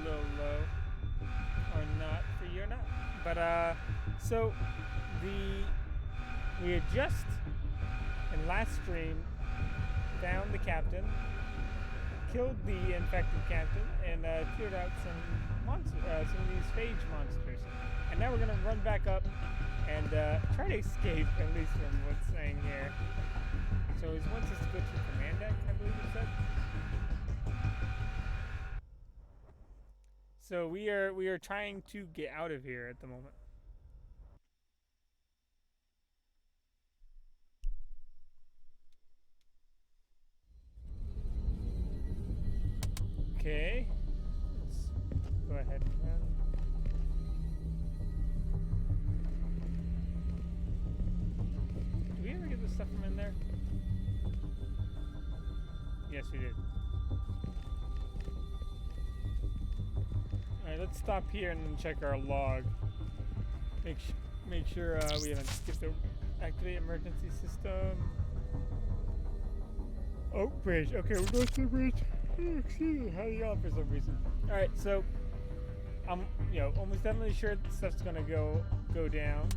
little low. Or not for you or not. But so we had just in last stream found the captain, killed the infected captain, and cleared out some some of these phage monsters. And now we're gonna run back up and try to escape, at least from what's saying here. So it wants us to go to the command deck, I believe it said. So we are trying to get out of here at the moment. Okay. Let's go ahead and run. Did we ever get the stuff from in there? Yes, we did. Alright, let's stop here and check our log. Make sure we haven't skipped the activate emergency system. Oh, bridge. Okay, we're going to the bridge. Oh, excuse me, hanging on for some reason. Alright, so I'm almost definitely sure that stuff's gonna go down.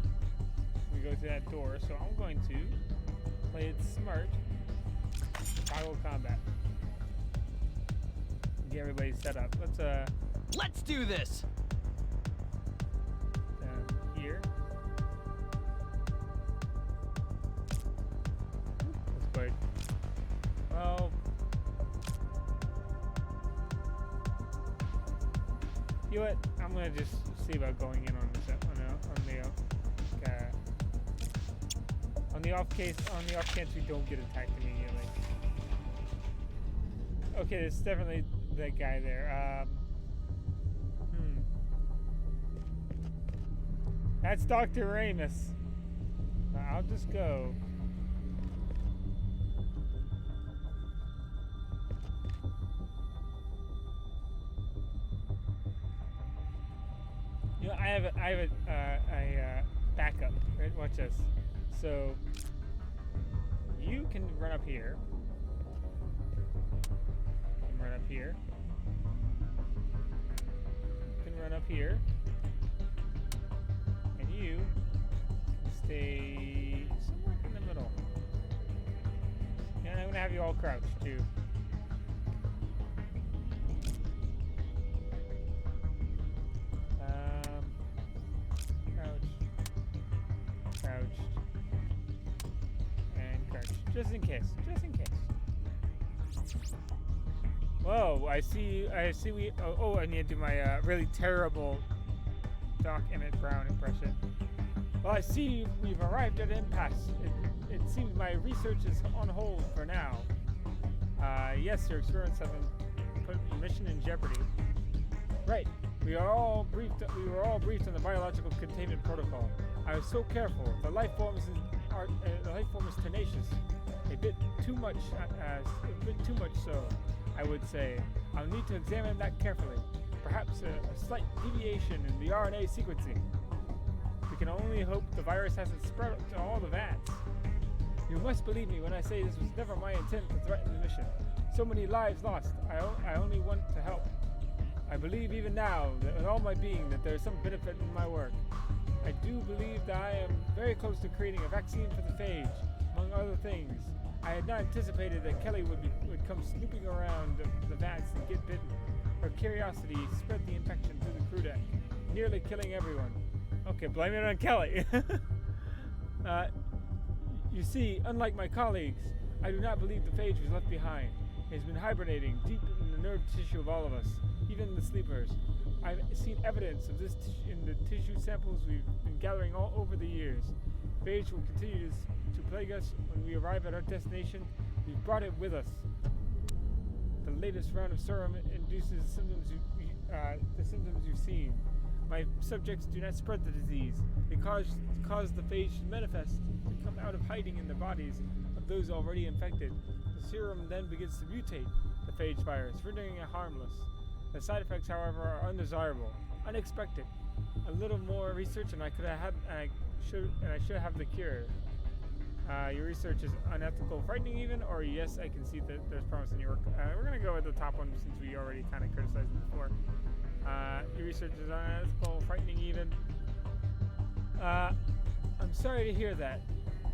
We go to that door, so I'm going to play it smart. Toggle combat. Get everybody set up. Let's do this! Down here. That's good. Well, you know what? I'm gonna just see about going in on the on the off chance we don't get attacked immediately. Okay, it's definitely that guy there. That's Dr. Ramus. I'll just go. You know, I have a backup. Right? Watch this. So you can run up here. You can run up here. You can run up here. And you stay somewhere in the middle. And I'm gonna have you all crouched too. Crouched. And crouched. Just in case. Just in case. Whoa, I see we I need to do my really terrible Doc Emmett Brown impression. Well, I see we've arrived at an impasse. It seems my research is on hold for now. Yes, your experiments have put your mission in jeopardy. Right. We were all briefed on the biological containment protocol. I was so careful. The life form is tenacious. A bit too much so, I would say. I'll need to examine that carefully. Perhaps a slight deviation in the RNA sequencing. We can only hope the virus hasn't spread to all the vats. You must believe me when I say this was never my intent to threaten the mission. So many lives lost. I only want to help. I believe even now, that with all my being, that there is some benefit in my work. I do believe that I am very close to creating a vaccine for the phage, among other things. I had not anticipated that Kelly would come snooping around the vats and get bitten. Her curiosity spread the infection through the crew deck, nearly killing everyone. Okay, blame it on Kelly. You see, unlike my colleagues, I do not believe the phage was left behind. It has been hibernating deep in the nerve tissue of all of us, even the sleepers. I've seen evidence of this in the tissue samples we've been gathering all over the years. Phage will continue to plague us when we arrive at our destination. We've brought it with us. The latest round of serum induces the symptoms you've seen. My subjects do not spread the disease. They cause the phage to manifest, to come out of hiding in the bodies of those already infected. The serum then begins to mutate the phage virus, rendering it harmless. The side effects, however, are undesirable, unexpected. A little more research, and I should have the cure. Your research is unethical, frightening even, or yes, I can see that there's promise in your work. We're gonna go with the top one since we already kind of criticized it before. Your research is unethical, frightening even. I'm sorry to hear that.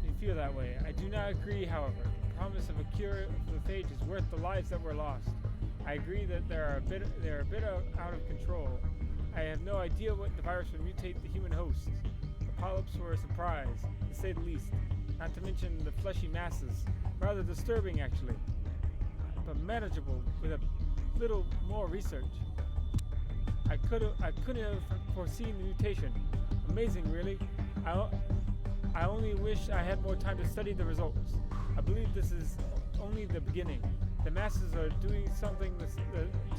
You feel that way. I do not agree, however. The promise of a cure for the phage is worth the lives that were lost. I agree that they are a bit out of control. I have no idea what the virus would mutate the human host. The polyps were a surprise, to say the least. Not to mention the fleshy masses. Rather disturbing, actually. But manageable with a little more research. I couldn't have foreseen the mutation. Amazing, really. I only wish I had more time to study the results. I believe this is only the beginning. The masses are doing something to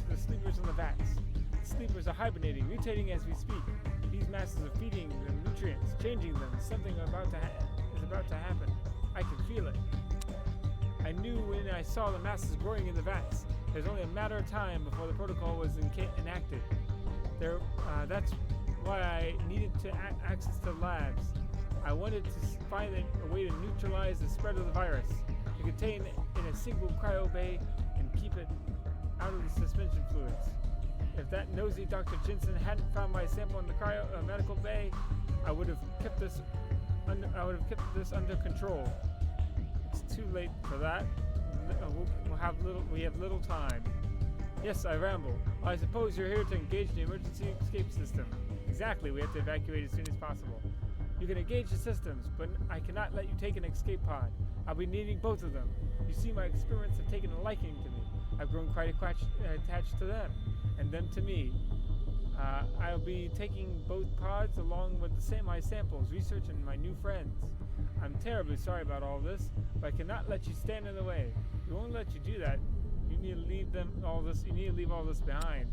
the sleepers in the vats. The sleepers are hibernating, mutating as we speak. These masses are feeding them nutrients, changing them. Something is about to happen. I can feel it. I knew when I saw the masses growing in the vats. There's only a matter of time before the protocol was enacted. That's why I needed to access to labs. I wanted to find a way to neutralize the spread of the virus, to contain it in a single cryo bay and keep it out of the suspension fluids. If that nosy Dr. Jensen hadn't found my sample in the medical bay, I would have kept this under control. It's too late for that. We have little time. Yes, I ramble. Well, I suppose you're here to engage the emergency escape system. Exactly, we have to evacuate as soon as possible. You can engage the systems, but I cannot let you take an escape pod. I'll be needing both of them. You see, my experiments have taken a liking to me. I've grown quite attached to them, and them to me. I'll be taking both pods along with my samples, research, and my new friends. I'm terribly sorry about all this, but I cannot let you stand in the way. We won't let you do that. You need to leave all this behind.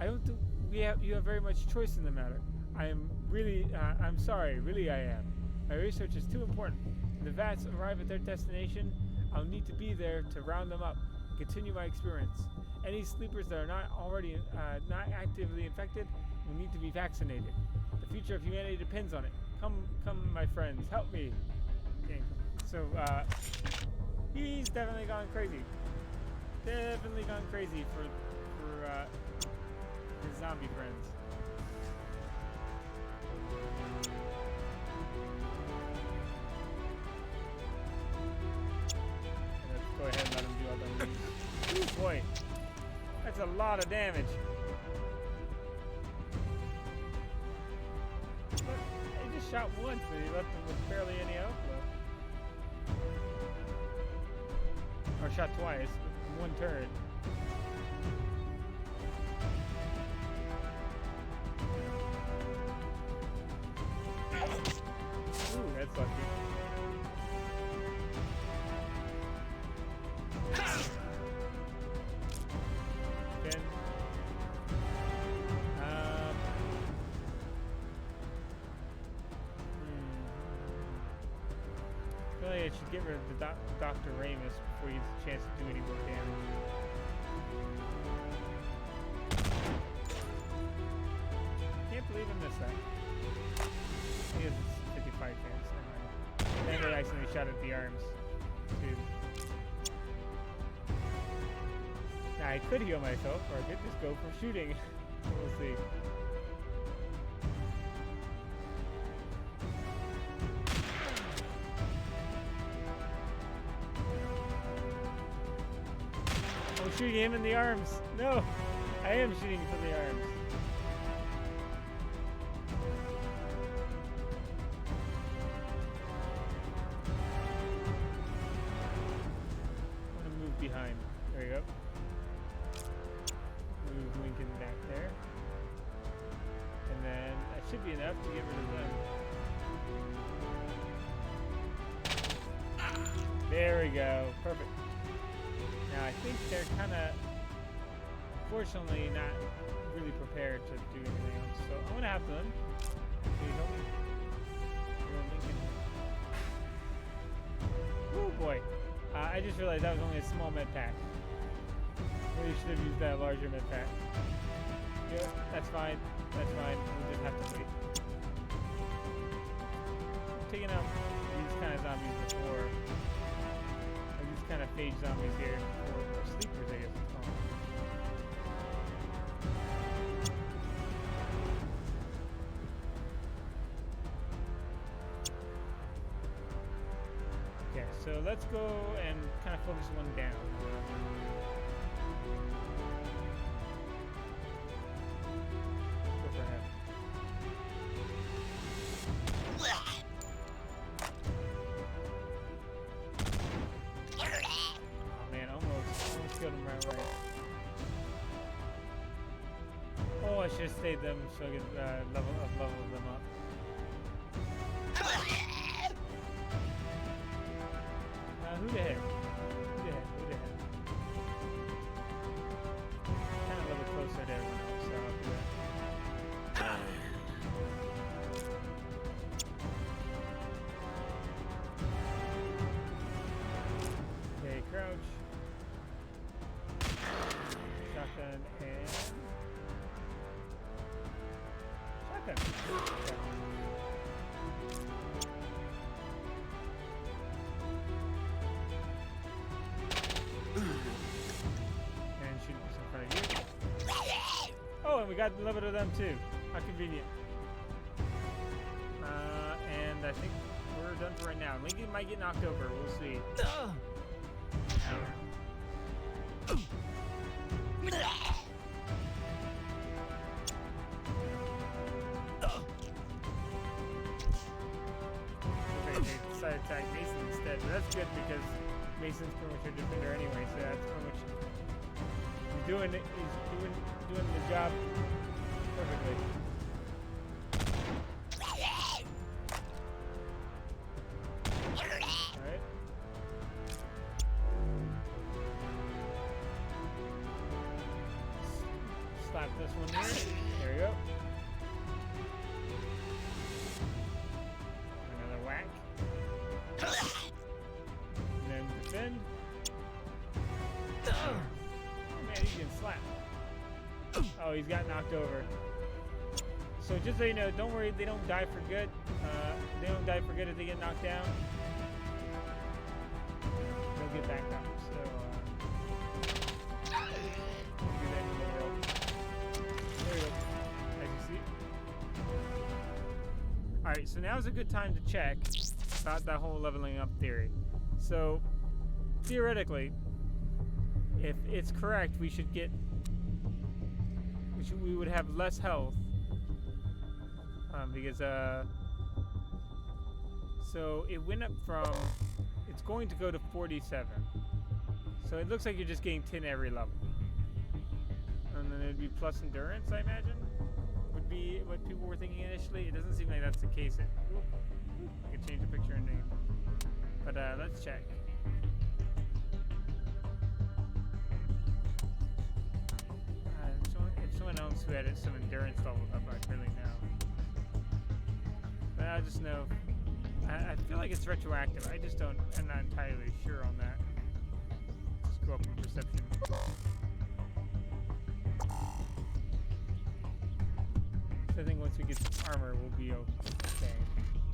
I don't think you have very much choice in the matter. I'm sorry, really I am. My research is too important. When the vats arrive at their destination, I'll need to be there to round them up and continue my experiments. Any sleepers that are not actively infected will need to be vaccinated. The future of humanity depends on it. Come, my friends, help me. Okay. So, he's definitely gone crazy. Definitely gone crazy for his zombie friends. Let's go ahead and let him do all that. Ooh, boy, that's a lot of damage. He just shot once and he left him with barely any health left. Or shot twice with one turn. Ooh, that's lucky. Again. Really, I should get rid of the Dr. Ramus before he gets a chance to do any more damage. Can't believe I missed that. He has a 55 chance. And I accidentally shot at the arms, too. Now, I could heal myself, or I could just go for shooting. We'll see. I'm shooting him in the arms. No, I am shooting for the arms. I'm gonna move behind. There you go. Move Lincoln back there. And then that should be enough to get rid of them. There we go. Perfect. Now I think they're kind of, unfortunately, not really prepared to do anything else. So I'm gonna have them. Actually, help me. Oh boy! I just realized that was only a small med pack. Really should have used that larger med pack. Yeah, that's fine. That's fine. We'll just have to wait. I'm taking out these kind of zombies before. These kind of phage zombies here, or sleepers, I guess it's so let's go and kind of focus one down. Go for him. Oh man, almost killed him right away. Oh, I should have stayed them so I could level them up. Who the heck? Kind of a little bit closer to everyone else, so I'll do that. Okay, crouch. Shotgun and... Shotgun. Okay. And shoot what's in front of you. Oh, and we got a little bit of them too. How convenient. And I think we're done for right now. Lincoln might get knocked over. We'll see. Okay, they decided to attack Mason instead, but that's good because Mason's pretty much your defender anyway, so that's pretty much he's doing the job perfectly. Alright. Slap this one here. There we go. Another whack. And then defend. Oh man, he's getting slapped. Oh, he's got knocked over. So just so you know, don't worry, they don't die for good. They don't die for good if they get knocked down. They'll get back up. So, don't do that anymore. There we go. As you see. Alright, so now's a good time to check about that whole leveling up theory. So, theoretically, if it's correct, we should get... we would have less health. Because, so it went up from... It's going to go to 47. So it looks like you're just getting 10 every level. And then it'd be plus endurance, I imagine? Would be what people were thinking initially. It doesn't seem like that's the case. I could change the picture and name. But let's check. If someone else who had some endurance level up, I'd really know. But I just know. I feel like it's retroactive. I just don't. I'm not entirely sure on that. Just go up in perception. So I think once we get some armor, we'll be okay.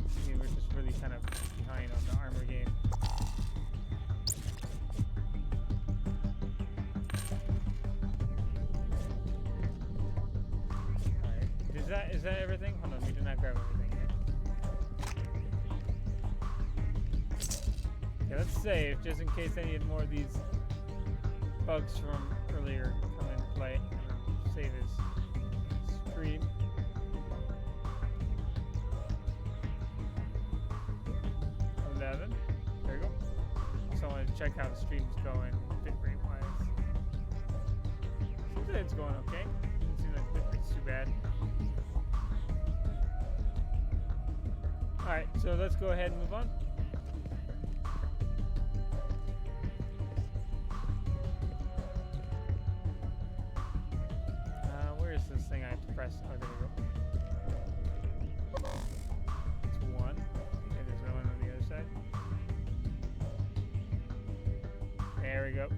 I mean, we're just really kind of behind on the armor game. Alright. Is that everything? Hold on, we did not grab everything yet. Okay, let's save, just in case any more of these bugs from earlier come into play. Save as stream. There you go. So I wanted to check how the stream's going, bitrate wise. Seems like it's going okay. Doesn't seem like bitrate's too bad. Alright, so let's go ahead and move on. Where is this thing I have to press? Oh, there we go. It's one. And there's no one on the other side. There we go.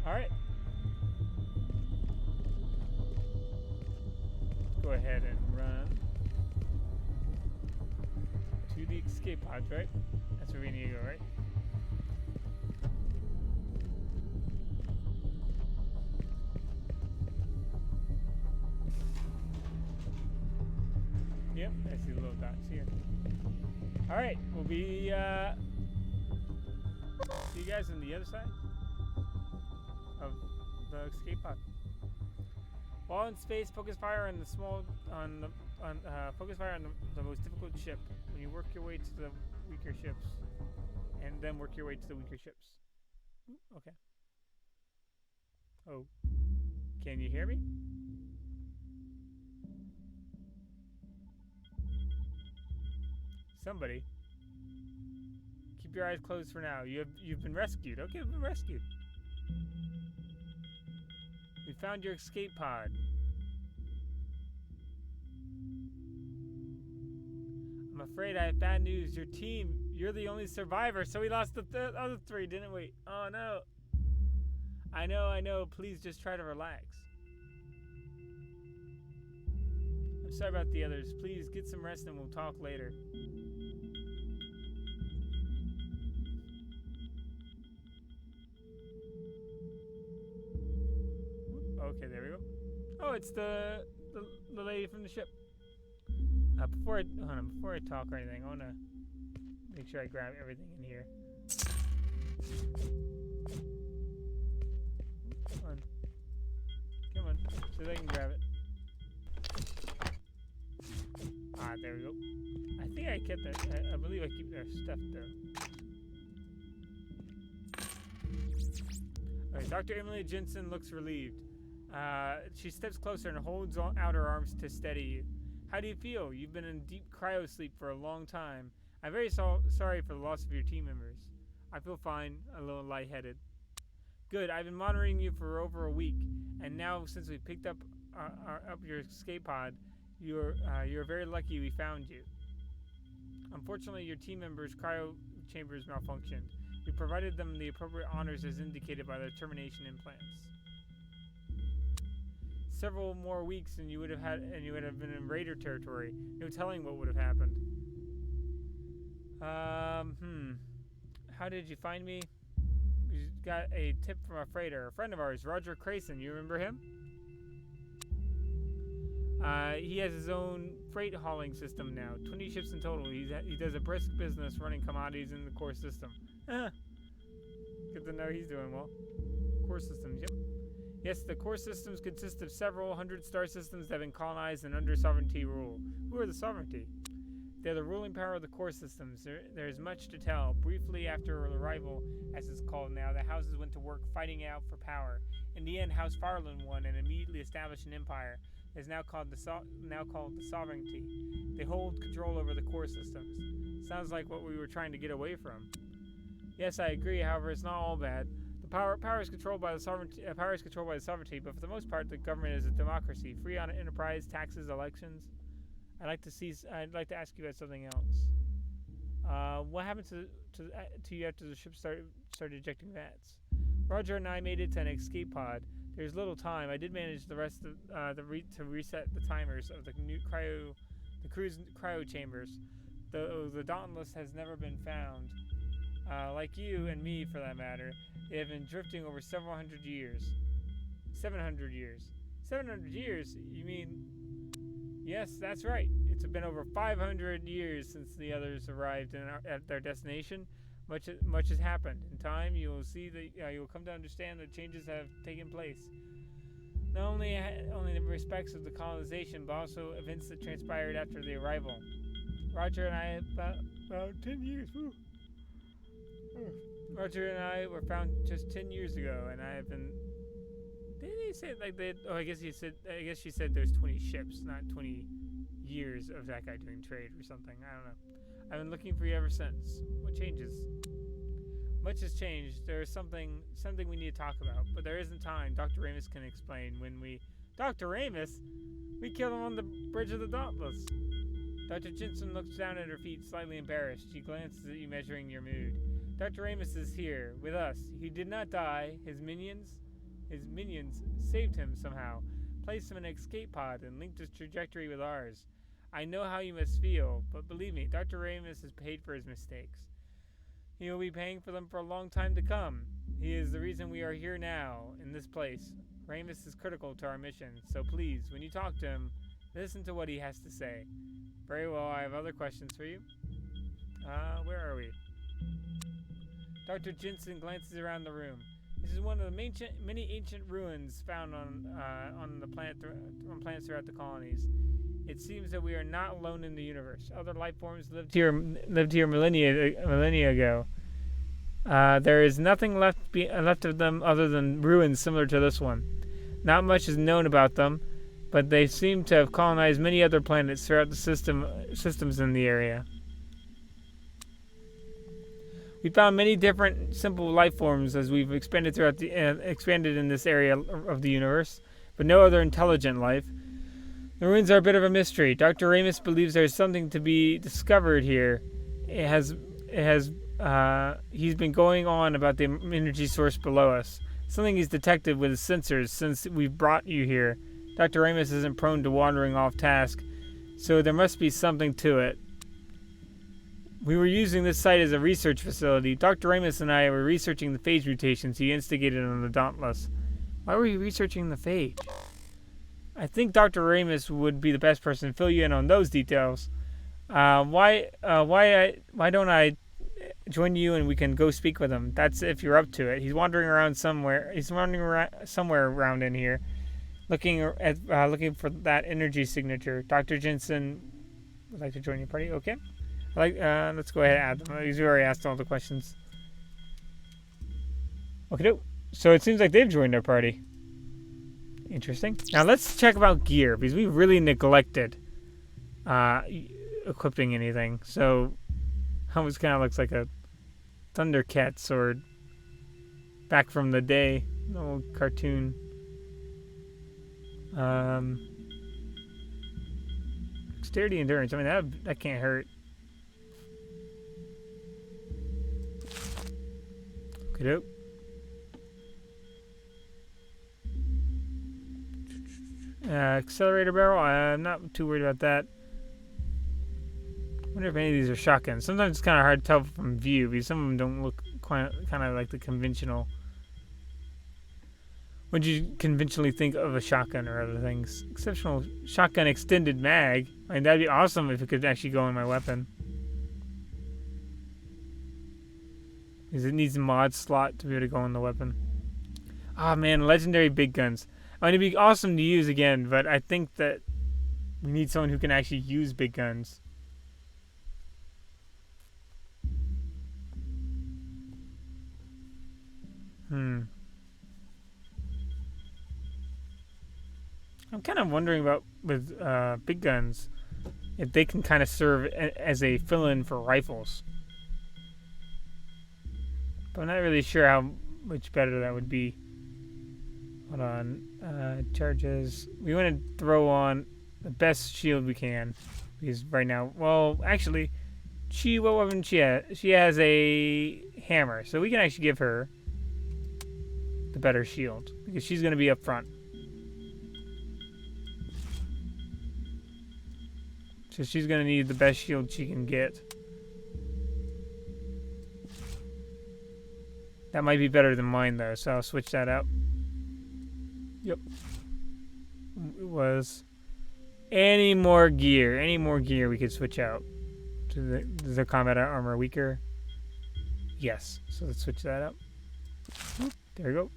Alright. Go ahead and run to the escape pods, right? That's where we need to go, right? Yep, I see the little dots here. Alright, we'll be, see you guys on the other side of the escape pod. While in space, focus fire on the the most difficult ship. When you work your way to the weaker ships, and then work your way to the weaker ships. Ooh, okay. Oh, can you hear me? Somebody. Keep your eyes closed for now. You've been rescued. Okay, you've been rescued. We found your escape pod. I'm afraid I have bad news. Your team, you're the only survivor, so we lost the other three, didn't we? Oh no. I know. Please just try to relax. I'm sorry about the others. Please get some rest and we'll talk later. Okay, there we go. Oh, it's the lady from the ship. Before I talk or anything, I want to make sure I grab everything in here. Come on, so they can grab it. Ah, there we go. I think I kept that. I believe I keep their stuff though. Okay, Dr. Emily Jensen looks relieved. She steps closer and holds out her arms to steady you. How do you feel? You've been in deep cryo sleep for a long time. I'm very sorry for the loss of your team members. I feel fine, a little lightheaded. Good, I've been monitoring you for over a week, and now since we picked up your escape pod, you're very lucky we found you. Unfortunately, your team members' cryo chambers malfunctioned. We provided them the appropriate honors as indicated by their termination implants. Several more weeks and you would have been in Raider territory. No telling what would have happened. How did you find me? We got a tip from a freighter. A friend of ours, Roger Crayson. You remember him? He has his own freight hauling system now. 20 ships in total. He does a brisk business running commodities in the core system. Good to know he's doing well. Core systems, yep. Yes, the core systems consist of several hundred star systems that have been colonized and under sovereignty rule. Who are the sovereignty? They're the ruling power of the core systems. There's much to tell. Briefly after arrival, as it's called now, the houses went to work fighting out for power. In the end, House Farland won and immediately established an empire that is now called the sovereignty. They hold control over the core systems. Sounds like what we were trying to get away from. Yes, I agree. However, it's not all bad. Power is controlled by the sovereignty. Power is controlled by the sovereignty, but for the most part, the government is a democracy, free on enterprise, taxes, elections. I'd like to ask you about something else. What happened to you after the ship started ejecting vats? Roger and I made it to an escape pod. There's little time. I did manage the rest of to reset the timers of the new crew's cryo chambers. The Dauntless has never been found. Like you and me, for that matter, they have been drifting over several hundred years. 700 years. 700 years? You mean... Yes, that's right. It's been over 500 years since the others arrived at their destination. Much has happened. In time, you will see that you will come to understand that changes have taken place. Not only in the respects of the colonization, but also events that transpired after the arrival. Roger and I about 10 years. Woo. Roger and I were found just 10 years ago, and I have been. Didn't he say like they? Oh, I guess she said there's 20 ships, not 20 years of that guy doing trade or something. I don't know. I've been looking for you ever since. What changes? Much has changed. There's something we need to talk about, but there isn't time. Dr. Ramus can explain when we. Dr. Ramus? We killed him on the bridge of the Dauntless. Dr. Jensen looks down at her feet, slightly embarrassed. She glances at you, measuring your mood. Dr. Ramus is here, with us. He did not die. His minions saved him somehow, placed him in an escape pod, and linked his trajectory with ours. I know how you must feel, but believe me, Dr. Ramus has paid for his mistakes. He will be paying for them for a long time to come. He is the reason we are here now, in this place. Ramus is critical to our mission, so please, when you talk to him, listen to what he has to say. Very well, I have other questions for you. Where are we? Dr. Jensen glances around the room. This is one of the many ancient ruins found on the planet on planets throughout the colonies. It seems that we are not alone in the universe. Other life forms lived here millennia ago. There is nothing left of them other than ruins similar to this one. Not much is known about them, but they seem to have colonized many other planets throughout the systems in the area. We found many different simple life forms as we've expanded in this area of the universe, but no other intelligent life. The ruins are a bit of a mystery. Dr. Ramus believes there's something to be discovered here. He's been going on about the energy source below us. Something he's detected with his sensors since we've brought you here. Dr. Ramus isn't prone to wandering off task, so there must be something to it. We were using this site as a research facility. Dr. Ramus and I were researching the phage mutations he instigated on the Dauntless. Why were you researching the phage? I think Dr. Ramus would be the best person to fill you in on those details. Why don't I join you and we can go speak with him? That's if you're up to it. He's wandering around somewhere. He's wandering around somewhere around in here, looking for that energy signature. Dr. Jensen would like to join your party. Okay. Let's go ahead and add them. He's already asked all the questions. Okay. So it seems like they've joined our party. Interesting. Now let's check about gear because we really neglected equipping anything. So almost kind of looks like a Thundercat sword back from the day, an old cartoon. Dexterity, endurance. I mean that can't hurt. Okay. Accelerator barrel. I'm not too worried about that. I wonder if any of these are shotguns. Sometimes it's kind of hard to tell from view because some of them don't look kind of like the conventional. What do you conventionally think of a shotgun or other things? Exceptional shotgun extended mag. I mean, that'd be awesome if it could actually go in my weapon. Because it needs a mod slot to be able to go in the weapon. Ah, man, legendary big guns. I mean, it'd be awesome to use again, but I think that we need someone who can actually use big guns. I'm kind of wondering about with big guns if they can kind of serve as a fill-in for rifles. But I'm not really sure how much better that would be. Hold on. Charges. We want to throw on the best shield we can. Because right now, well, actually, what weapon she has? She has a hammer. So we can actually give her the better shield. Because she's going to be up front. So she's going to need the best shield she can get. That might be better than mine, though, so I'll switch that out. Yep. It was. Any more gear we could switch out. Is the combat armor weaker? Yes. So let's switch that up. There we go.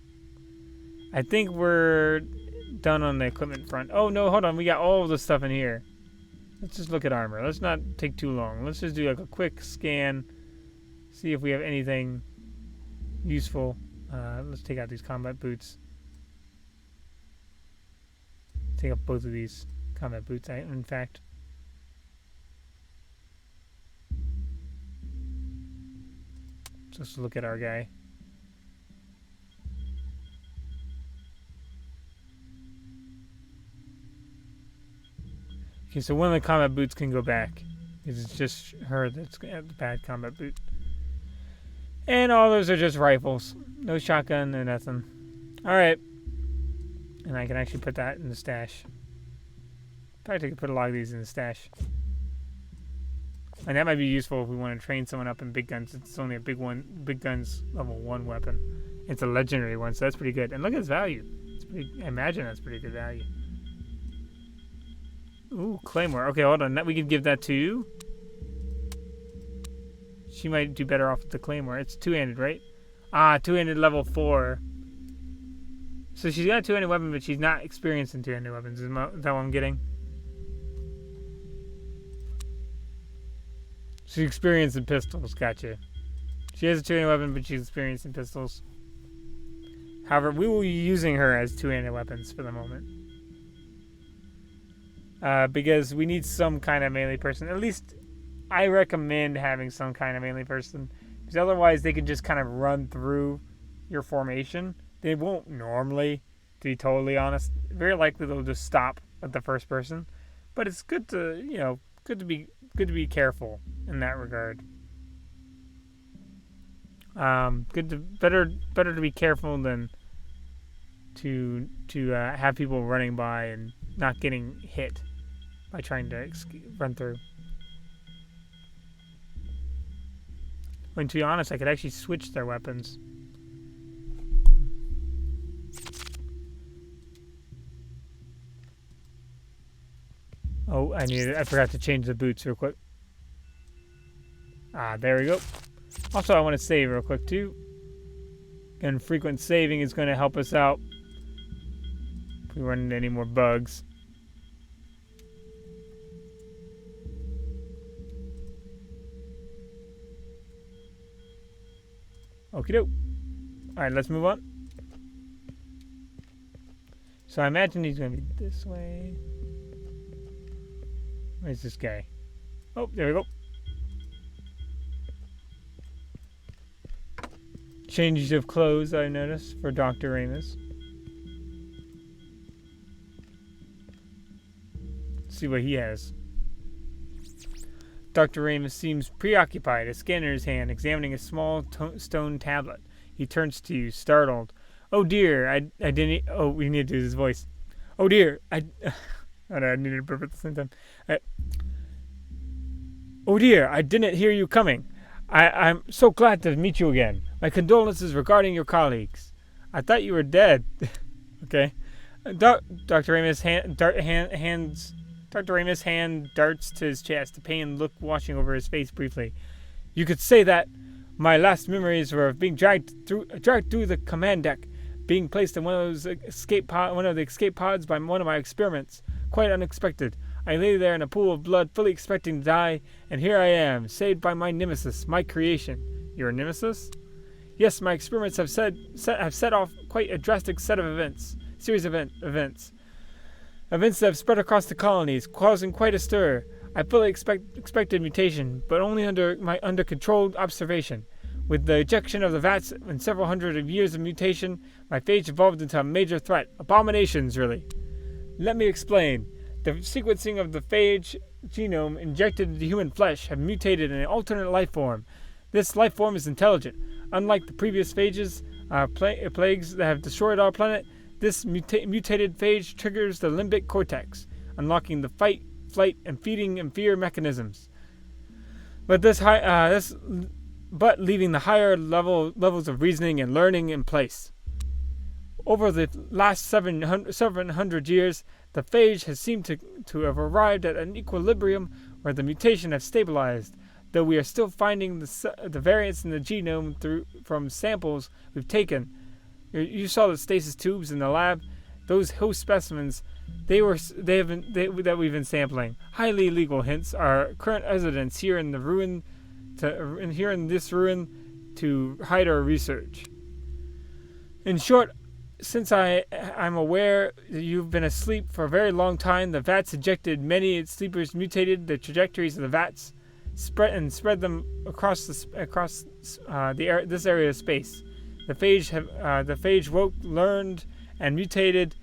I think we're done on the equipment front. Oh, no, hold on. We got all of the stuff in here. Let's just look at armor. Let's not take too long. Let's just do like a quick scan. See if we have anything useful. Let's take out these combat boots. Take out both of these combat boots, in fact. Just look at our guy. Okay, so one of the combat boots can go back. It's just her that's got the bad combat boot. And all those are just rifles. No shotgun, no nothing. Alright. And I can actually put that in the stash. In fact, I could put a lot of these in the stash. And that might be useful if we want to train someone up in big guns. It's only a big guns level 1 weapon. It's a legendary one, so that's pretty good. And look at its value. I imagine that's pretty good value. Ooh, Claymore. Okay, hold on. We can give that to you. She might do better off with the Claymore. It's two-handed, right? Ah, two-handed level 4. So she's got a two-handed weapon, but she's not experienced in two-handed weapons. Is that what I'm getting? She's experienced in pistols. Gotcha. She has a two-handed weapon, but she's experienced in pistols. However, we will be using her as two-handed weapons for the moment. Because we need some kind of melee person. At least I recommend having some kind of melee person. Because otherwise they can just kind of run through your formation. They won't normally, to be totally honest. Very likely they'll just stop at the first person. But it's good to, good to be careful in that regard. Better to be careful than to have people running by and not getting hit by trying to run through. When to be honest, I could actually switch their weapons. Oh, I forgot to change the boots real quick. Ah, there we go. Also, I want to save real quick too. And frequent saving is going to help us out if we run into any more bugs. Okie doke. Alright, let's move on. So I imagine he's going to be this way. Where's this guy? Oh, there we go. Change of clothes, I noticed, for Dr. Ramus. Let's see what he has. Dr. Ramus seems preoccupied, a scanner in his hand, examining a small stone tablet. He turns to you, startled. Oh dear, I didn't... Oh, we need to do his voice. Oh dear, I needed to burp at the same time. Oh dear, I didn't hear you coming. I'm so glad to meet you again. My condolences regarding your colleagues. I thought you were dead. Okay. Dr. Ramus' Dr. Ramus' hand darts to his chest, a pain look washing over his face briefly. You could say that my last memories were of being dragged through the command deck, being placed in one of the escape pods by one of my experiments. Quite unexpected. I lay there in a pool of blood, fully expecting to die, and here I am, saved by my nemesis, my creation. Your nemesis? Yes, my experiments have set off quite a drastic series of events. Events that have spread across the colonies, causing quite a stir. I fully expected mutation, but only under controlled observation. With the ejection of the vats and several hundred of years of mutation, my phage evolved into a major threat. Abominations, really. Let me explain. The sequencing of the phage genome injected into human flesh have mutated an alternate life form. This life form is intelligent. Unlike the previous phages, plagues that have destroyed our planet, this mutated phage triggers the limbic cortex, unlocking the fight, flight, and feeding and fear mechanisms. But leaving the higher levels of reasoning and learning in place. Over the last 700 years, the phage has seemed to have arrived at an equilibrium where the mutation has stabilized, though we are still finding the variants in the genome from samples we've taken. You saw the stasis tubes in the lab. Those host specimens, that we've been sampling. Highly illegal, hence our current residence here in this ruin to hide our research. In short, since I'm aware that you've been asleep for a very long time, the vats ejected many sleepers, mutated the trajectories of the vats, spread them across this area of space. The phage woke, learned, and mutated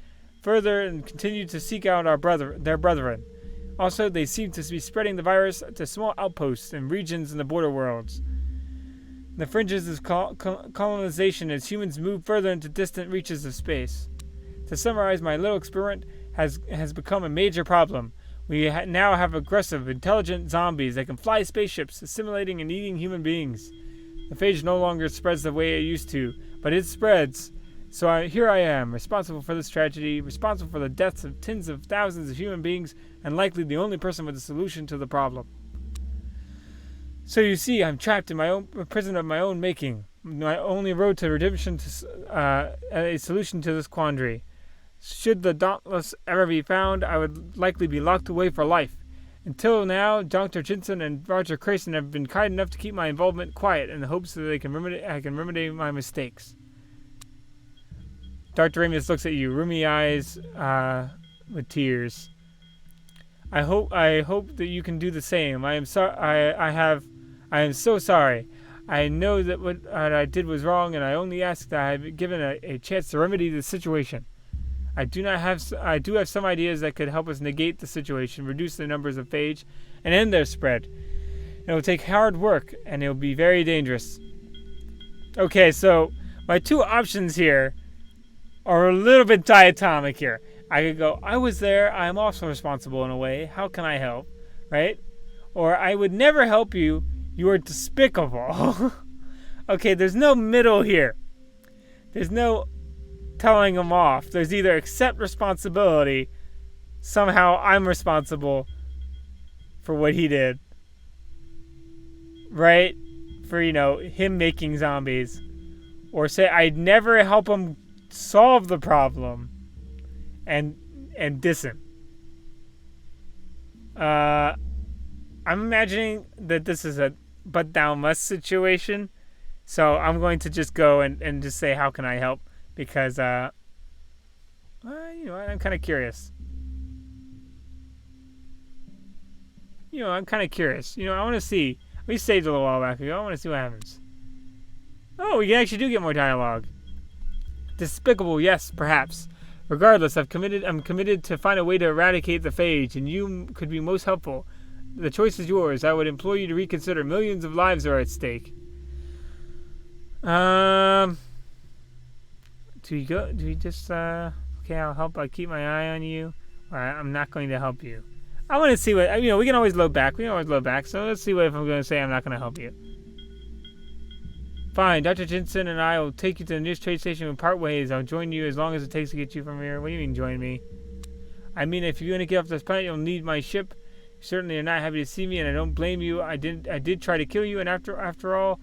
further and continued to seek out their brethren. Also, they seem to be spreading the virus to small outposts and regions in the border worlds. The fringes of colonization as humans move further into distant reaches of space. To summarize, my little experiment has become a major problem. We now have aggressive, intelligent zombies that can fly spaceships, assimilating and eating human beings. The phage no longer spreads the way it used to, but it spreads. So here I am, responsible for this tragedy, responsible for the deaths of tens of thousands of human beings, and likely the only person with a solution to the problem. So you see, I'm trapped in my own prison of my own making. My only road to redemption, a solution to this quandary. Should the Dauntless ever be found, I would likely be locked away for life. Until now, Dr. Jensen and Roger Crayson have been kind enough to keep my involvement quiet in the hopes that I can remedy my mistakes. Dr. Ramius looks at you, roomy eyes with tears. I hope that you can do the same. I am so sorry. I know that what I did was wrong, and I only ask that I be given a chance to remedy the situation. I do have some ideas that could help us negate the situation, reduce the numbers of phage, and end their spread. It will take hard work, and it will be very dangerous. Okay, so my two options here are a little bit diatomic here. I could go, I was there, I am also responsible in a way, how can I help, right? Or I would never help you, you are despicable. Okay, there's no middle here. There's no telling him off. There's either accept responsibility, somehow I'm responsible for what he did, right? For, him making zombies. Or say I'd never help him solve the problem and diss him. I'm imagining that this is a but thou must situation, so I'm going to just go and just say how can I help, because I'm kind of curious. I'm kind of curious. I want to see. We saved a little while back ago. I want to see what happens. Oh, we actually do get more dialogue. Despicable, yes, perhaps. Regardless, I'm committed to find a way to eradicate the phage, and you could be most helpful. The choice is yours. I would implore you to reconsider. Millions of lives are at stake. Do we just, okay, I'll help. I'll keep my eye on you. Alright, I'm not going to help you. I want to see what, we can always load back. So let's see if I'm going to say I'm not going to help you. Fine, Dr. Jensen and I will take you to the nearest trade station and part ways. I'll join you as long as it takes to get you from here. What do you mean, join me? I mean, if you're going to get off this planet, you'll need my ship. You certainly are not happy to see me, and I don't blame you. I did try to kill you, and after all,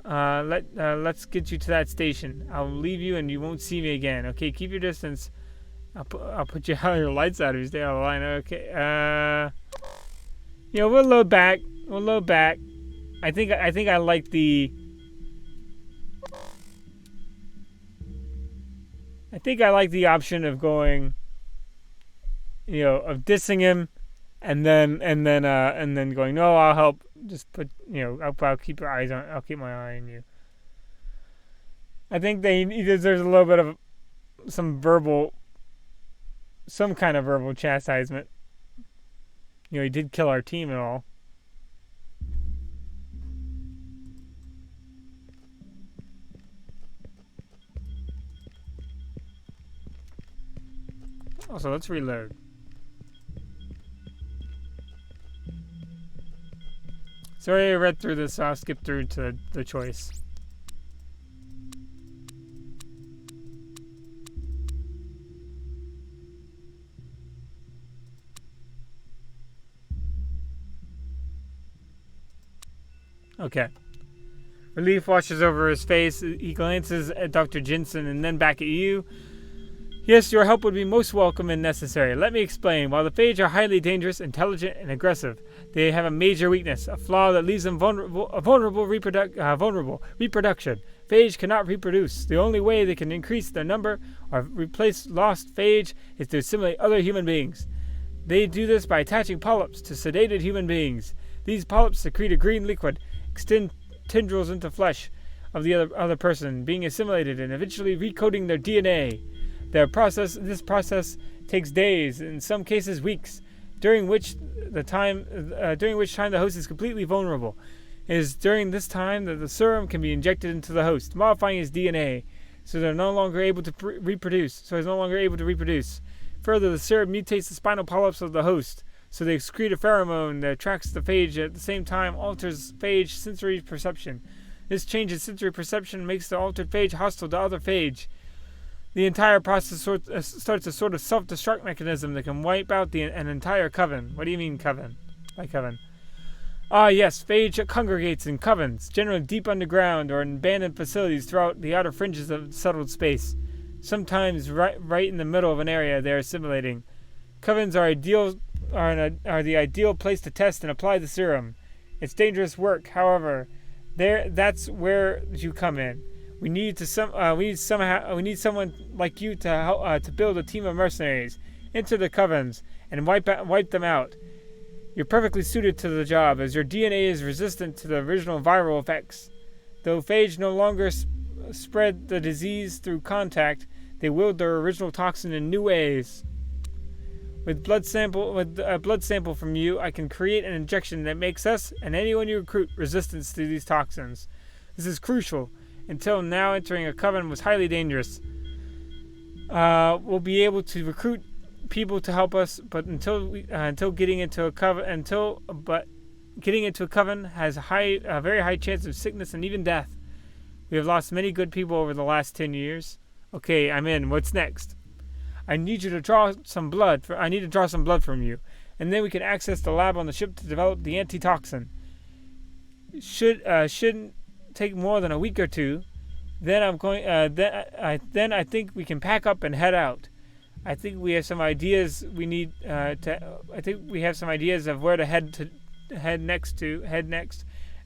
let's get you to that station. I'll leave you, and you won't see me again. Okay, keep your distance. I'll put you out your lights out if you stay on the line. Okay. We'll load back. I think I like the. I think I like the option of going, of dissing him, and then going, no, I'll help. Just put, I'll keep your eyes on. I'll keep my eye on you. I think there's a little bit of some kind of verbal chastisement. He did kill our team and all. Also, let's reload. Sorry I read through this, so I'll skip through to the choice. Okay. Relief washes over his face. He glances at Dr. Jensen and then back at you. Yes, your help would be most welcome and necessary. Let me explain. While the phage are highly dangerous, intelligent, and aggressive, they have a major weakness, a flaw that leaves them vulnerable reproduction. Phage cannot reproduce. The only way they can increase their number or replace lost phage is to assimilate other human beings. They do this by attaching polyps to sedated human beings. These polyps secrete a green liquid, extend tendrils into flesh of the other person, being assimilated and eventually recoding their DNA. This process takes days, in some cases weeks, during which time the host is completely vulnerable. It is during this time that the serum can be injected into the host, modifying his DNA, so they're no longer able to reproduce. Further, the serum mutates the spinal polyps of the host, so they excrete a pheromone that attracts the phage, at the same time alters phage sensory perception. This change in sensory perception makes the altered phage hostile to other phage. The entire process starts a sort of self-destruct mechanism that can wipe out an entire coven. What do you mean coven? By coven. Ah, yes, phage congregates in covens, generally deep underground or in abandoned facilities throughout the outer fringes of settled space. Sometimes right in the middle of an area they are assimilating. Covens are the ideal place to test and apply the serum. It's dangerous work, however. That's where you come in. We need someone like you to build a team of mercenaries, enter the covens, and wipe them out. You're perfectly suited to the job, as your DNA is resistant to the original viral effects. Though phage no longer spread the disease through contact, they wield their original toxin in new ways. With a blood sample from you, I can create an injection that makes us and anyone you recruit resistant to these toxins. This is crucial. Until now, entering a coven was highly dangerous. We'll be able to recruit people to help us, but getting into a coven has a very high chance of sickness and even death. We have lost many good people over the last 10 years. Okay, I'm in. What's next? I need to draw some blood from you, and then we can access the lab on the ship to develop the antitoxin. Shouldn't take more than a week or two. Then I think we can pack up and head out. I think we have some ideas of where to head next,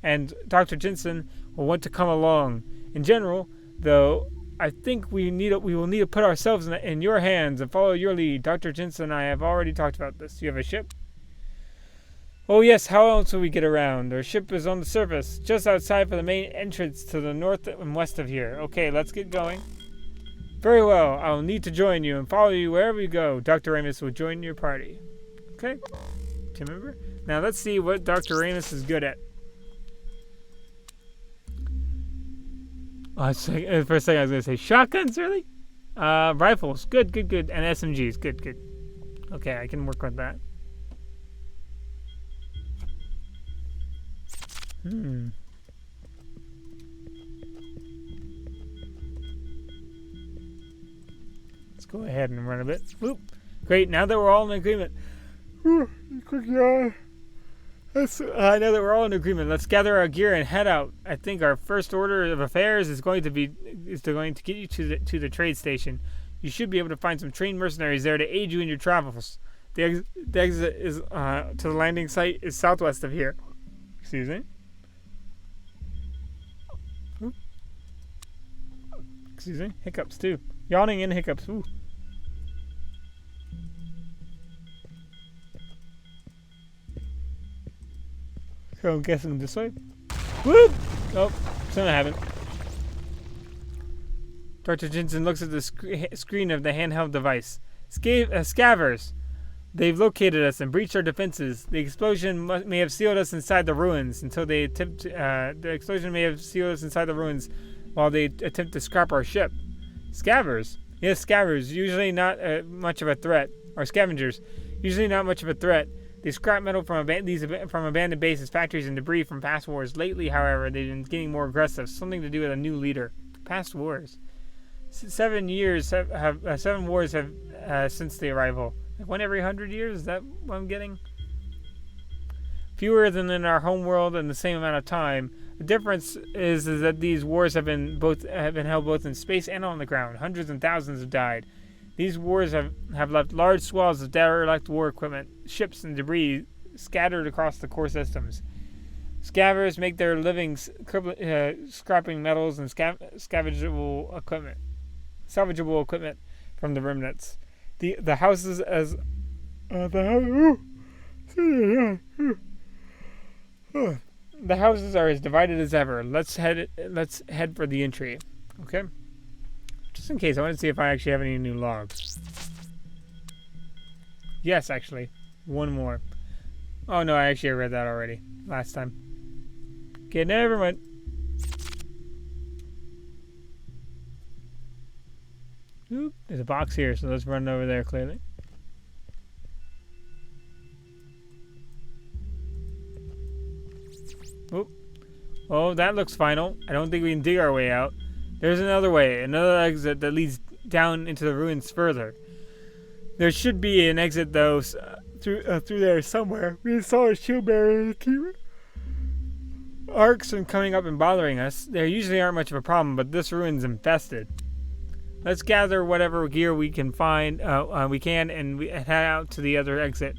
and Dr. Jensen will want to come along. In general, though, I think we will need to put ourselves in your hands and follow your lead. Dr. Jensen and I have already talked about this. You have a ship? Oh yes, how else will we get around? Our ship is on the surface, just outside for the main entrance to the north and west of here. Okay, let's get going. Very well, I will need to join you and follow you wherever you go. Dr. Ramus will join your party. Okay, team member. Now let's see what Dr. Ramus is good at. For a second I was going to say shotguns, really? Rifles, good. And SMGs, good. Okay, I can work with that. Let's go ahead and run a bit. Whoop. Great, now that we're all in agreement. Quick yawn. Now that we're all in agreement, let's gather our gear and head out. I think our first order of affairs is going to get you to the trade station. You should be able to find some trained mercenaries there to aid you in your travels. The exit is to the landing site is southwest of here. Excuse me. Excuse me. Hiccups too. Yawning and hiccups. Ooh. So I'm guessing this way. Whoop! Oh, something happened. Dr. Jensen looks at the screen of the handheld device. Scavers! They've located us and breached our defenses. The explosion may have sealed us inside the ruins while they attempt to scrap our ship. Scavers? Yes, scavers. Usually not much of a threat. Or scavengers. Usually not much of a threat. They scrap metal from abandoned bases, factories, and debris from past wars. Lately, however, they've been getting more aggressive. Something to do with a new leader. Past wars. 7 wars have since the arrival. Like one every 100 years? Is that what I'm getting? Fewer than in our home world in the same amount of time. The difference is that these wars have been held both in space and on the ground. Hundreds and thousands have died. These wars have left large swaths of derelict war equipment, ships, and debris scattered across the core systems. Scavengers make their livings scrapping metals and salvageable equipment from the remnants. The houses the houses are as divided as ever. Let's head for the entry. Okay? Just in case, I want to see if I actually have any new logs. Yes, actually. One more. Oh no, I actually read that already. Last time. Okay, never mind. Oop, there's a box here, so let's run over there clearly. Oop. Oh, that looks final. I don't think we can dig our way out. There's another way, another exit that leads down into the ruins further. There should be an exit though through there somewhere. We saw a shield barrier keep arcs from coming up and bothering us. There usually aren't much of a problem, but this ruin's infested. Let's gather whatever gear we can find, and we head out to the other exit.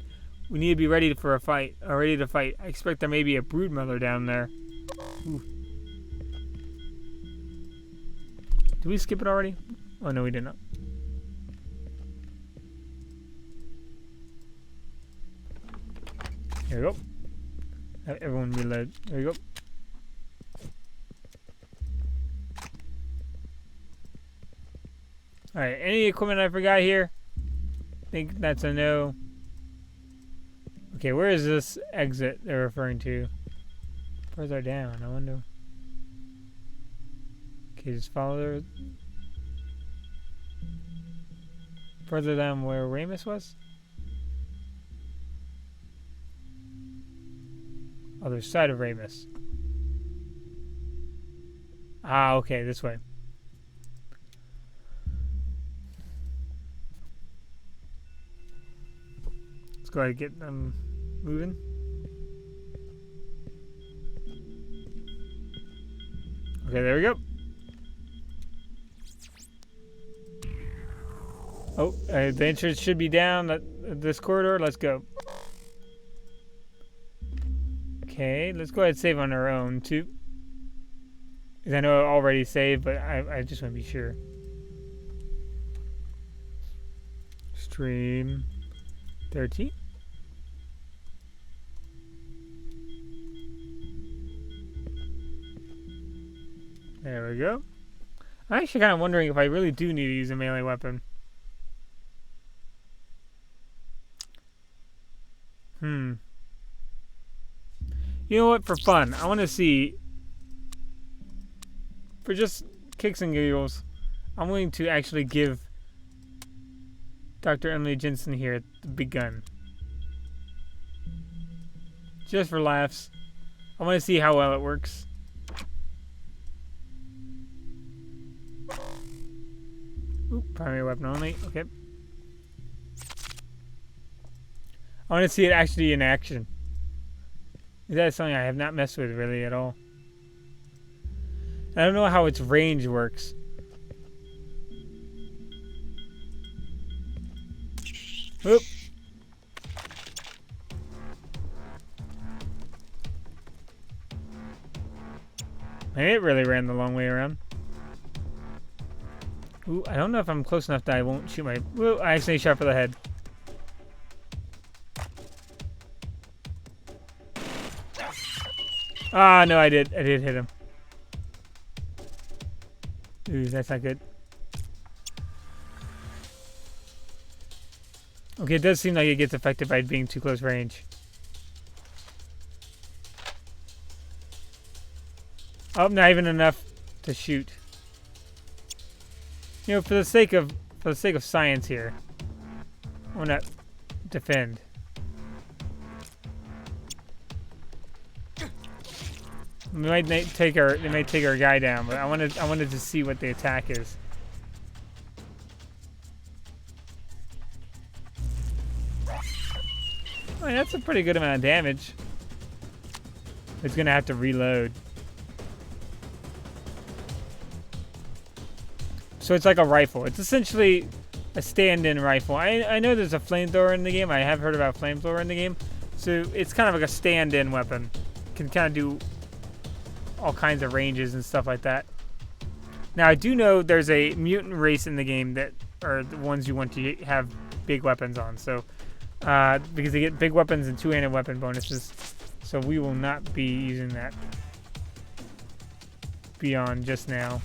We need to be ready for a fight, ready to fight. I expect there may be a broodmother down there. Ooh. Did we skip it already? Oh no, we did not. There we go. Have everyone reload. There we go. Alright, any equipment I forgot here? I think that's a no. Okay, where is this exit they're referring to? Further down, I wonder. Okay, just follow there. Further down where Ramus was? Other side of Ramus. Ah, okay, this way. Let's go ahead and get them moving. Okay, there we go. Oh, the entrance should be down this corridor. Let's go. Okay, let's go ahead and save on our own too. Because I know I already saved, but I just want to be sure. Stream 13. There we go. I'm actually kind of wondering if I really do need to use a melee weapon. You know what? For fun, I want to see. For just kicks and giggles, I'm willing to actually give Dr. Emily Jensen here the big gun. Just for laughs. I want to see how well it works. Oop, primary weapon only. Okay. I want to see it actually in action. That is something I have not messed with really at all. I don't know how its range works. Oop. And it really ran the long way around. Ooh, I don't know if I'm close enough that I won't shoot my... Ooh, I accidentally shot for the head. Ah, no, I did hit him. Ooh, that's not good. Okay, it does seem like it gets affected by being too close range. Oh, not even enough to shoot. You know, for the sake of science here, I want to defend. They may take our guy down, but I wanted to see what the attack is. I mean, that's a pretty good amount of damage. It's gonna have to reload. So it's like a rifle. It's essentially a stand-in rifle. I know there's a flamethrower in the game. I have heard about flamethrower in the game. So it's kind of like a stand-in weapon. Can kind of do all kinds of ranges and stuff like that. Now I do know there's a mutant race in the game that are the ones you want to have big weapons on. So because they get big weapons and two-handed weapon bonuses. So we will not be using that beyond just now.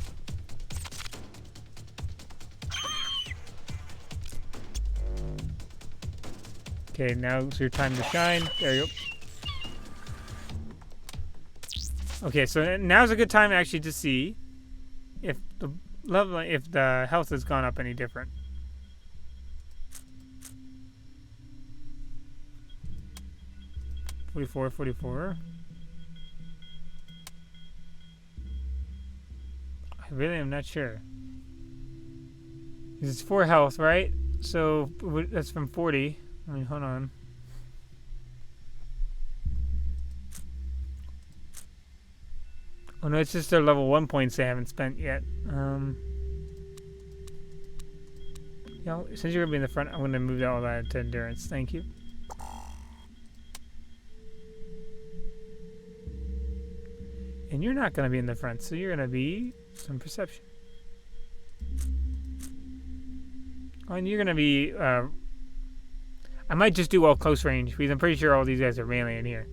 Okay, now's your time to shine. There you go. Okay, so now's a good time actually to see if the level, if the health has gone up any different. $44. I really am not sure. It's 4 health, right? So that's from 40. I mean, hold on. Oh no, it's just their level 1 points they haven't spent yet. You know, since you're gonna be in the front, I'm gonna move all that to endurance. Thank you. And you're not gonna be in the front, so you're gonna be some perception. Oh, and you're gonna be. I might just do all close range because I'm pretty sure all these guys are melee in here.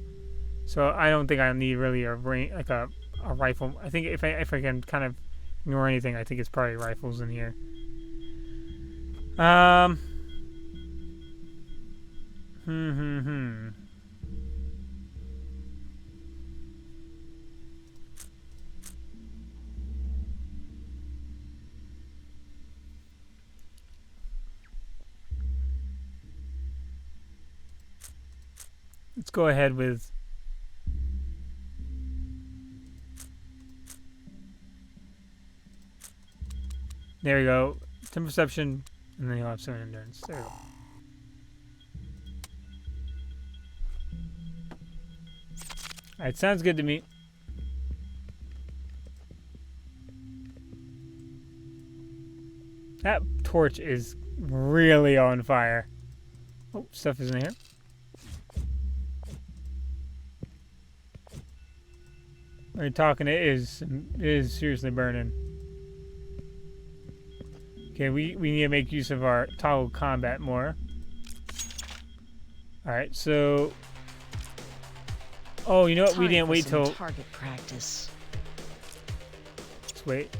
So I don't think I need really a rifle. I think if I can kind of ignore anything, I think it's probably rifles in here. Let's go ahead with. There we go. 10 perception, and then you'll have 7 endurance. There we go. Alright, sounds good to me. That torch is really on fire. Oh, stuff is in here. When you're talking, it is seriously burning. Okay, we need to make use of our toggle combat more. Alright, so... Oh, you know what? We didn't wait till... target practice. Let's wait.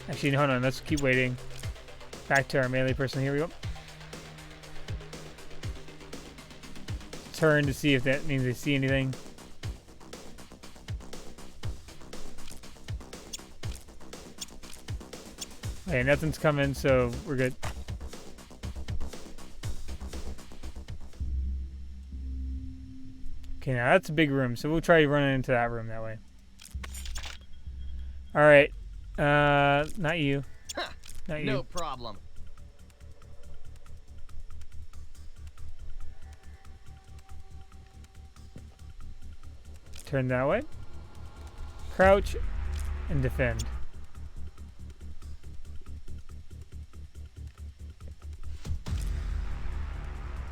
Actually, hold on. Let's keep waiting. Back to our melee person. Here we go. Turn to see if that means they see anything. Okay, nothing's coming, so we're good. Okay, now that's a big room, so we'll try running into that room that way. Alright. Not you. Not you. No problem. Turn that way. Crouch and defend.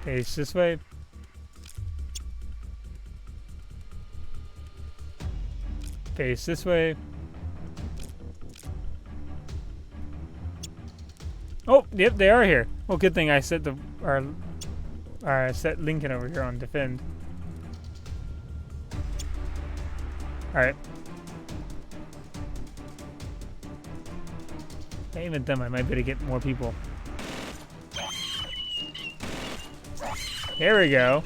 Face this way. Face this way. Oh, yep, they are here. Well, good thing I set set Lincoln over here on defend. All right. Even them, I might be able to get more people. There we go.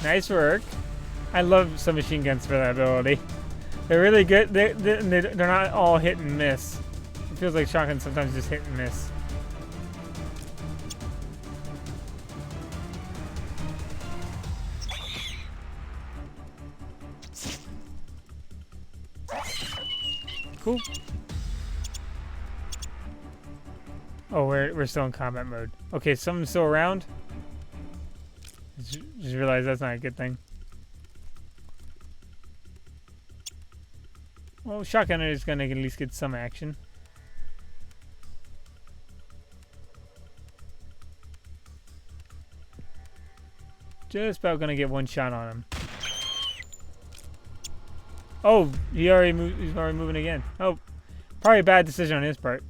Nice work. I love submachine guns for that ability. They're really good. They're not all hit and miss. It feels like shotguns sometimes just hit and miss. Cool. Oh, we're still in combat mode. Okay, someone's still around. Just realized that's not a good thing. Well, shotgunner is gonna at least get some action. Just about gonna get one shot on him. Oh, he's already moving again. Oh, probably a bad decision on his part.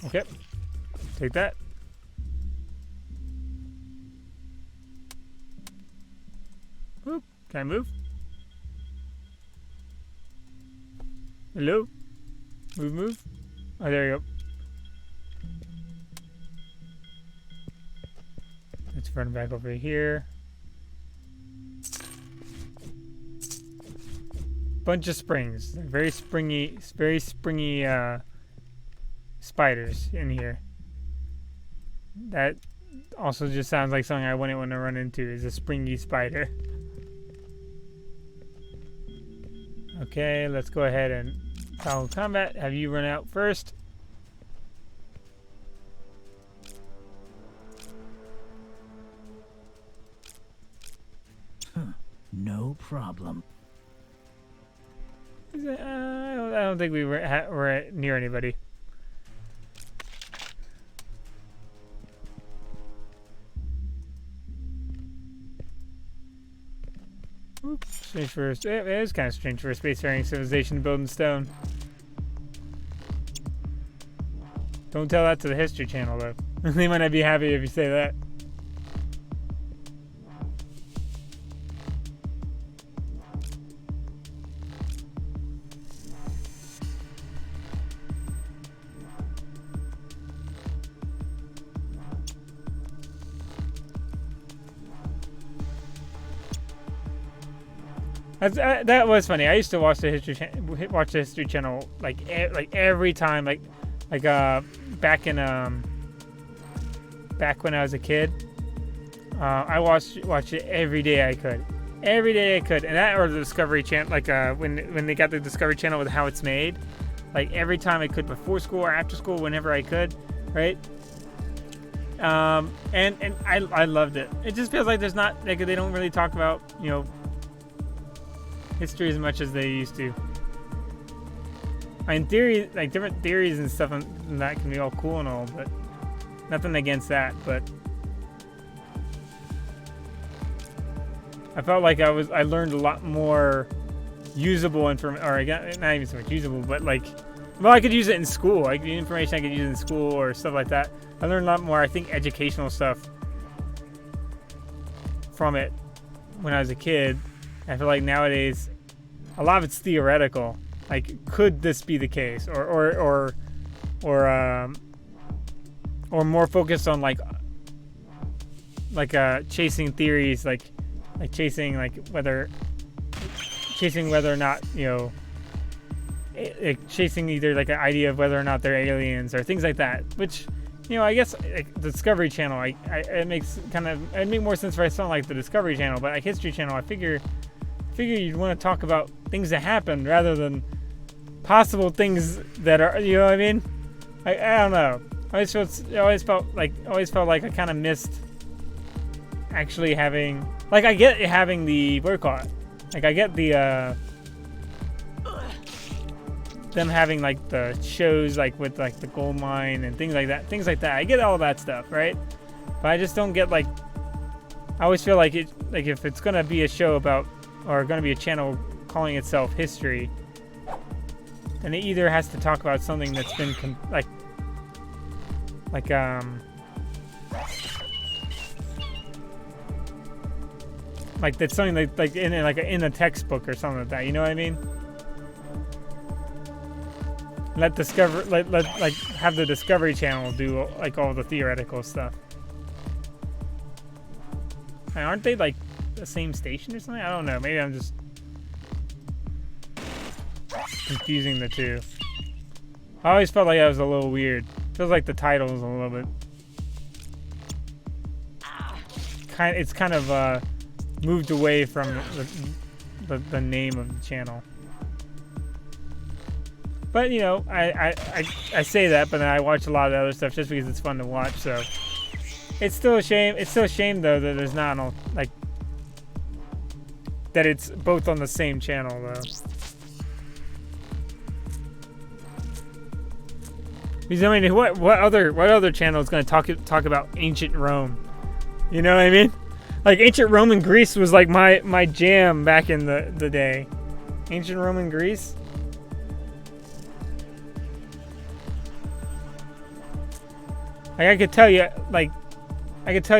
Okay, take that. Oop, can I move? Hello? Move. Oh, there you go. Let's run back over here. Bunch of springs. They're very springy spiders in here. That also just sounds like something I wouldn't want to run into, is a springy spider. Okay, let's go ahead and follow combat. Have you run out first? No problem. I don't think we were near anybody. Oops, strange for it is kind of strange for a spacefaring civilization to build in stone. Don't tell that to the History Channel though. They might not be happy if you say that. That was funny. I used to watch the History Channel like every time, like back when I was a kid. I watched it every day I could, and that or the Discovery Channel, like when they got the Discovery Channel with How It's Made, like every time I could, before school or after school, whenever I could, right? And I loved it. It just feels like there's not, like, they don't really talk about, you know, history as much as they used to. I mean, theory, like different theories and stuff, and that can be all cool and all, but nothing against that. But I felt like I learned a lot more usable information, or not even so much usable, but like, well, I could use it in school. Like the information I could use in school or stuff like that. I learned a lot more, I think, educational stuff from it when I was a kid. I feel like nowadays, a lot of it's theoretical. Like, could this be the case, or more focused on like chasing theories, like chasing whether or not, you know, chasing either like an idea of whether or not they're aliens or things like that. Which, you know, I guess like, the Discovery Channel, it make more sense if I sound like the Discovery Channel, but like History Channel, I figure you'd want to talk about things that happened rather than possible things that are, you know what I mean? I don't know. I always felt like I kind of missed actually having, like, I get having the, what do you call it? Like, I get the them having like the shows like with like the gold mine and things like that. I get all that stuff, right? But I just don't get, like, I always feel like it, like if it's gonna be a show about, or gonna be a channel calling itself history, then it either has to talk about something that's been like that's something like in a textbook or something like that. You know what I mean? Have the Discovery Channel do like all the theoretical stuff. And aren't they like the same station or something? I don't know. Maybe I'm just confusing the two. I always felt like that was a little weird. Feels like the title is a little bit it's kind of moved away from the name of the channel. But, you know, I say that, but then I watch a lot of the other stuff just because it's fun to watch. So it's still a shame. It's still a shame though that there's not like that it's both on the same channel though. Because I mean, what other channel is going to talk about ancient Rome? You know what I mean? Like ancient Rome and Greece was like my jam back in the day. Ancient Rome and Greece. Like I could tell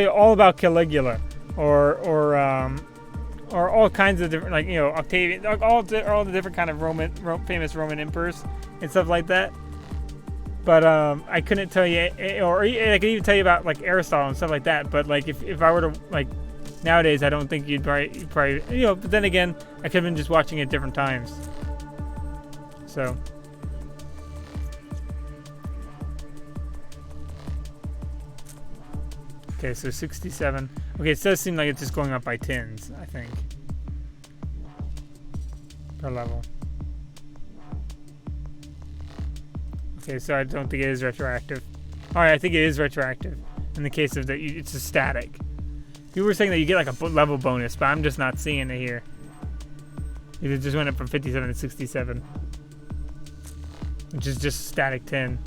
you all about Caligula, or all kinds of different, like, you know, Octavian, like all the different kind of famous Roman emperors and stuff like that. But I couldn't tell you, or I could even tell you about like Aristotle and stuff like that. But like if I were to, like, nowadays, I don't think you'd probably, you know. But then again, I could have been just watching it different times. So. Okay, so 67. Okay, it does seem like it's just going up by tens, I think, per level. Okay, so I don't think it is retroactive. Alright, I think it is retroactive. In the case of that, it's a static. You were saying that you get like a level bonus, but I'm just not seeing it here. It just went up from 57 to 67. Which is just static 10.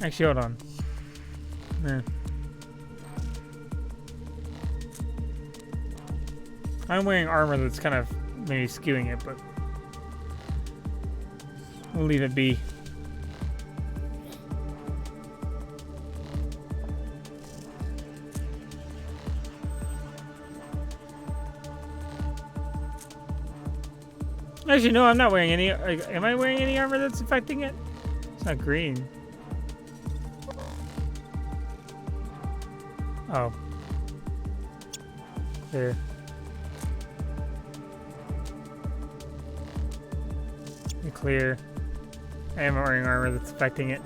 Actually, hold on. Yeah. I'm wearing armor that's kind of maybe skewing it, but we'll leave it be. Actually, no, I'm not wearing any. Am I wearing any armor that's affecting it? It's not green. Oh. Clear. Clear. I am wearing armor that's affecting it.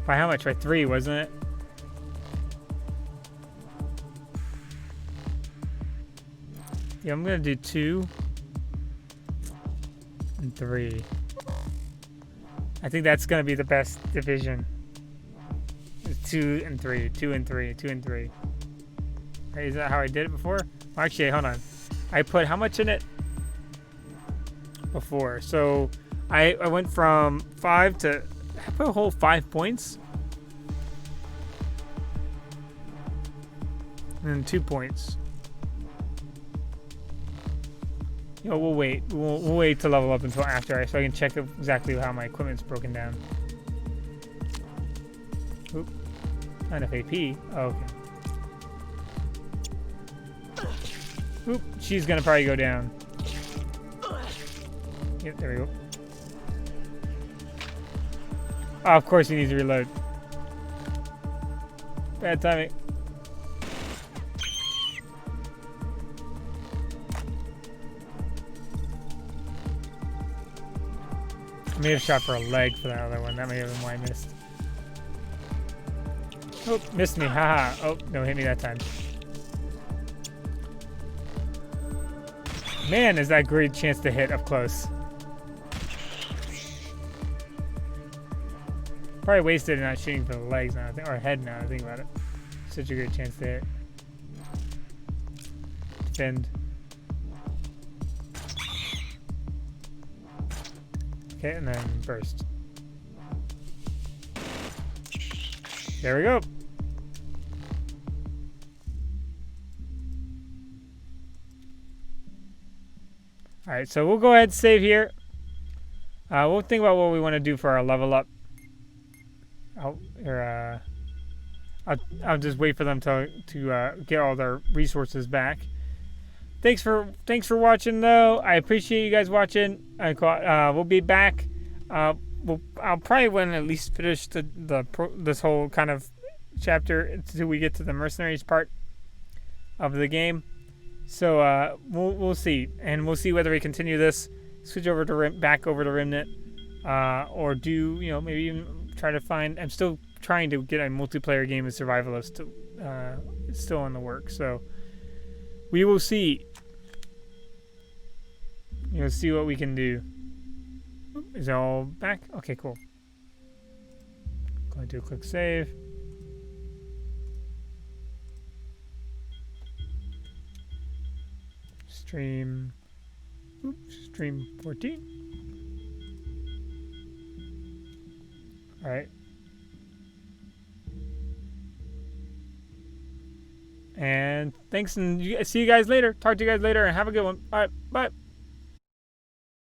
By how much? By 3, wasn't it? Yeah, I'm gonna do 2 and 3. I think that's gonna be the best division. 2 and 3, 2 and 3, 2 and 3. Right, is that how I did it before? Well, actually, hold on. I put how much in it before? So I went from 5 to, I put a whole 5 points. And then 2 points. You know, we'll wait. We'll wait to level up until after, so I can check exactly how my equipment's broken down. Oop. Not enough AP. Oh, okay. Oop, she's gonna probably go down. Yep, there we go. Oh, of course he needs to reload. Bad timing. I may have shot for a leg for that other one. That may have been why I missed. Oh, missed me. Haha. Oh, no, hit me that time. Man, is that a great chance to hit up close. Probably wasted not shooting for the legs now, or head now, I think about it. Such a great chance to hit. Defend. Okay, and then burst. There we go. Alright, so we'll go ahead and save here. We'll think about what we want to do for our level up. I'll just wait for them to get all their resources back. Thanks for watching, though. I appreciate you guys watching. We'll be back. I'll probably want to at least finish this whole kind of chapter until we get to the mercenaries part of the game. So we'll see, and we'll see whether we continue this, switch over to back over to Remnant, or do maybe even try to find. I'm still trying to get a multiplayer game of survivalist. It's still in the works, so we will see. See what we can do. Is it all back? Okay, cool. Go ahead and do a quick save. Stream 14. All right. And thanks, and see you guys later. Talk to you guys later, and have a good one. All right, bye.